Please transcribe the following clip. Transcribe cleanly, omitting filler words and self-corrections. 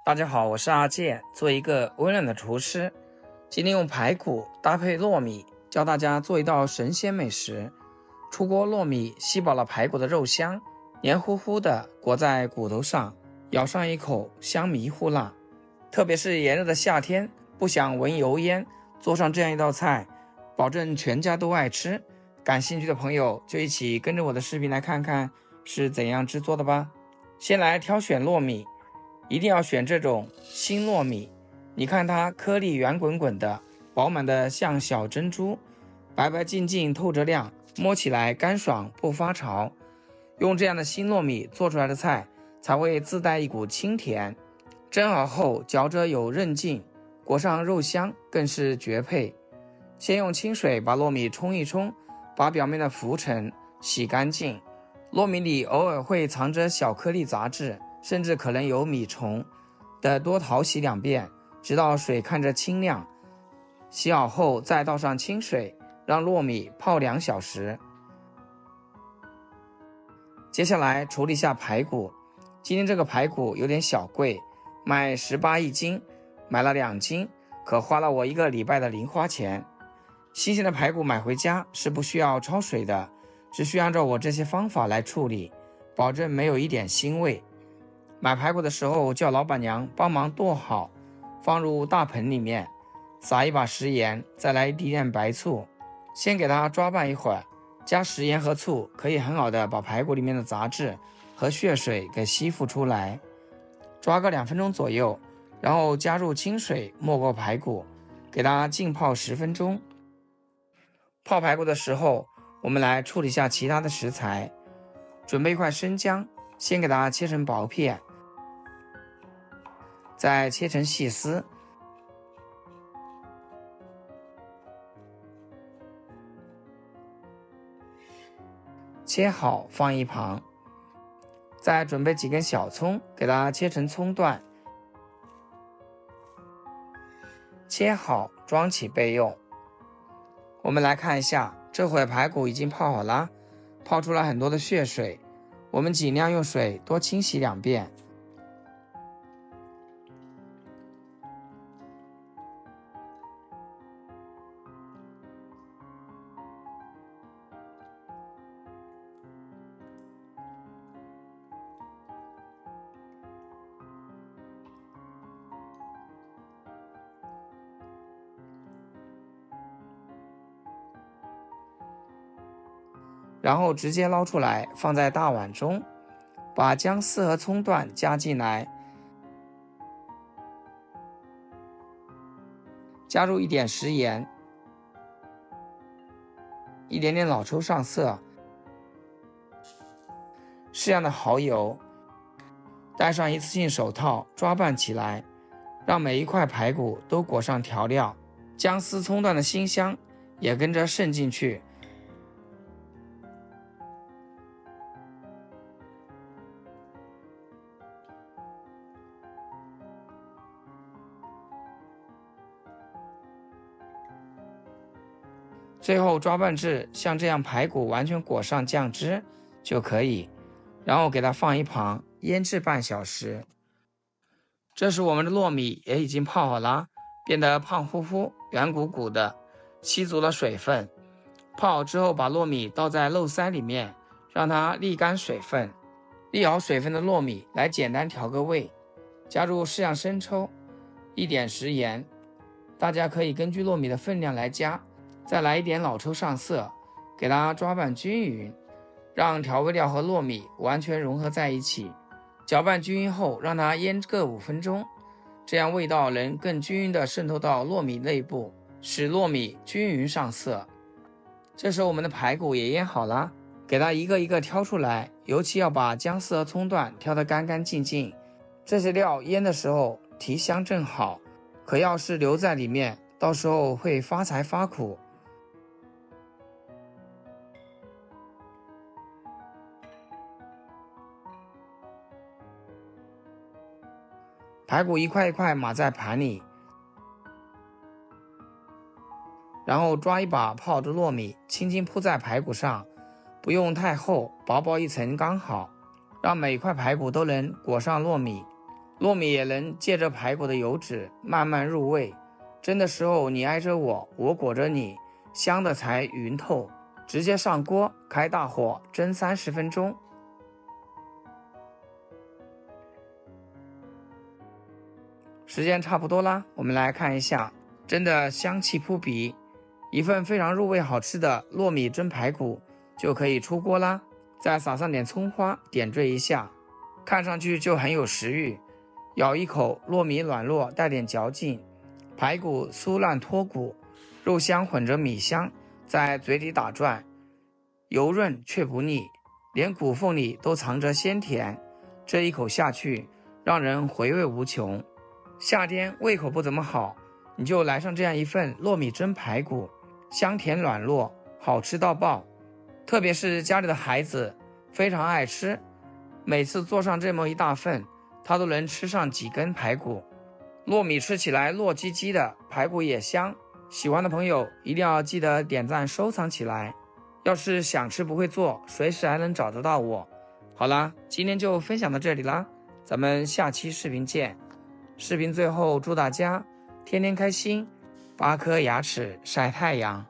大家好，我是阿健，做一个温暖的厨师。今天用排骨搭配糯米，教大家做一道神仙美食。出锅糯米吸饱了排骨的肉香，黏糊糊的裹在骨头上，咬上一口香迷糊辣。特别是炎热的夏天，不想闻油烟，做上这样一道菜，保证全家都爱吃。感兴趣的朋友就一起跟着我的视频来看看是怎样制作的吧。先来挑选糯米，一定要选这种新糯米，你看它颗粒圆滚滚的，饱满的像小珍珠，白白净净透着亮，摸起来干爽不发潮。用这样的新糯米做出来的菜才会自带一股清甜，蒸好后嚼着有韧劲，裹上肉香更是绝配。先用清水把糯米冲一冲，把表面的浮尘洗干净。糯米里偶尔会藏着小颗粒杂质，甚至可能有米虫，得多淘洗2遍，直到水看着清亮。洗好后再倒上清水，让糯米泡2小时。接下来处理一下排骨，今天这个排骨有点小贵，卖18一斤，买了2斤，可花了我1个礼拜的零花钱。新鲜的排骨买回家是不需要焯水的，只需按照我这些方法来处理，保证没有一点腥味。买排骨的时候叫老板娘帮忙剁好，放入大盆里面，撒一把食盐，再来一滴点白醋，先给它抓拌一会儿。加食盐和醋可以很好的把排骨里面的杂质和血水给吸附出来，抓个2分钟左右，然后加入清水没过排骨，给它浸泡10分钟。泡排骨的时候，我们来处理一下其他的食材。准备一块生姜，先给它切成薄片，再切成细丝。切好放一旁。再准备几根小葱，给它切成葱段，切好装起备用。我们来看一下，这会排骨已经泡好了，泡出来很多的血水，我们尽量用水多清洗2遍。然后直接捞出来放在大碗中，把姜丝和葱段加进来，加入一点食盐，一点点老抽上色，适量的蚝油，戴上一次性手套抓拌起来，让每一块排骨都裹上调料，姜丝葱段的辛香也跟着渗进去。最后抓拌至像这样排骨完全裹上酱汁就可以，然后给它放一旁腌制半小时。这时我们的糯米也已经泡好了，变得胖乎乎圆鼓鼓的，吸足了水分。泡好之后把糯米倒在漏塞里面，让它沥干水分。沥好水分的糯米来简单调个味，加入适量生抽，一点食盐，大家可以根据糯米的分量来加，再来一点老抽上色，给它抓拌均匀，让调味料和糯米完全融合在一起。搅拌均匀后，让它腌个5分钟，这样味道能更均匀地渗透到糯米内部，使糯米均匀上色。这时候我们的排骨也腌好了，给它一个一个挑出来，尤其要把姜丝和葱段挑得干干净净。这些料腌的时候提香正好，可要是留在里面，到时候会发财发苦。排骨一块一块码在盘里，然后抓一把泡好的糯米，轻轻铺在排骨上，不用太厚，薄薄一层刚好，让每块排骨都能裹上糯米。糯米也能借着排骨的油脂慢慢入味，蒸的时候你挨着我，我裹着你，香的才匀透。直接上锅，开大火蒸30分钟。时间差不多啦，我们来看一下，真的香气扑鼻，一份非常入味好吃的糯米蒸排骨就可以出锅啦。再撒上点葱花，点缀一下，看上去就很有食欲。咬一口，糯米软糯，带点嚼劲，排骨酥烂脱骨，肉香混着米香，在嘴里打转，油润却不腻，连骨缝里都藏着鲜甜，这一口下去，让人回味无穷。夏天胃口不怎么好，你就来上这样一份糯米蒸排骨，香甜软糯，好吃到爆。特别是家里的孩子非常爱吃，每次做上这么一大份，他都能吃上几根排骨。糯米吃起来糯叽叽的，排骨也香。喜欢的朋友一定要记得点赞收藏起来。要是想吃不会做，随时还能找得到我。好啦，今天就分享到这里啦，咱们下期视频见。视频最后祝大家天天开心，8颗牙齿晒太阳。